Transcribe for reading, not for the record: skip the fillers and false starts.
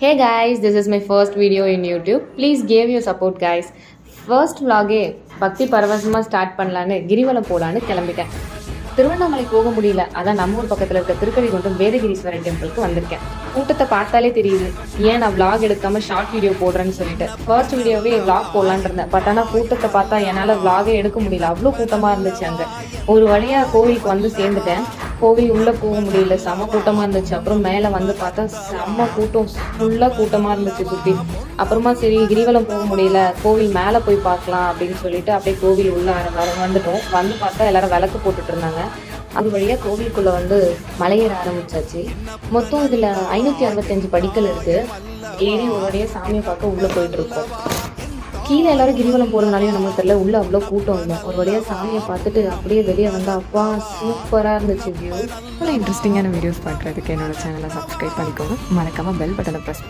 Hey guys, this is my first video in YouTube. Please give your support guys. First vlog பக்தி பரவசமாக start பண்ணலான்னு கிரிவலம் போகலான்னு கிளம்பிட்டேன். திருவண்ணாமலை போக முடியல, அதான் நம்ம ஊர் பக்கத்தில் இருக்க திருக்கடிகுன்றம் வேதகிரீஸ்வரர் டெம்பிளுக்கு வந்திருக்கேன். கூட்டத்தை பார்த்தாலே தெரியுது ஏன் நான் vlog எடுக்காமல் ஷார்ட் வீடியோ போடுறேன்னு சொல்லிட்டு. ஃபர்ஸ்ட் வீடியோவே vlog போடலான்னு இருந்தேன். பட் ஆனால் கூட்டத்தை பார்த்தா என்னால் vlog எடுக்க முடியல, அவ்வளோ கூட்டமாக இருந்துச்சு. அங்கே ஒரு வழியாக கோவிலுக்கு வந்து சேர்ந்துட்டேன். கோவில் உள்ளே போக முடியல, செம்ம கூட்டமாக இருந்துச்சு. அப்புறம் மேலே வந்து பார்த்தா செம்ம கூட்டம், ஃபுல்லாக கூட்டமாக இருந்துச்சு சுற்றி. அப்புறமா சரி கிரிவலம் போக முடியல, கோவில் மேலே போய் பார்க்கலாம் அப்படின்னு சொல்லிட்டு அப்படியே கோவில் உள்ள வந்துட்டோம். வந்து பார்த்தா எல்லாரும் விளக்கு போட்டுட்டு இருந்தாங்க. அது வழியாக கோவிலுக்குள்ளே வந்து மலையேற ஆரம்பிச்சாச்சு. மொத்தம் இதில் 565 படிக்கல் இருக்குது. ஏறி ஒரு வழியாக சாமியை பார்க்க உள்ளே போயிட்டு இருக்கோம். கீழே எல்லாரும் கிரிவலம் போகிறதுனாலையும் நமக்கு தெரியல, உள்ளே அவ்வளோ கூட்டம் இல்லை. ஒரு வழியாக சாமியை பார்த்துட்டு அப்படியே வெளியே வந்தால் அப்பா சூப்பராக இருந்துச்சு வியூ. இன்ட்ரெஸ்டிங்கான வீடியோஸ் பார்க்குறதுக்கு என்னோட சேனலை சப்ஸ்கிரைப் பண்ணிக்கோங்க. மறக்காமல் பெல் பட்டனை ப்ரெஸ்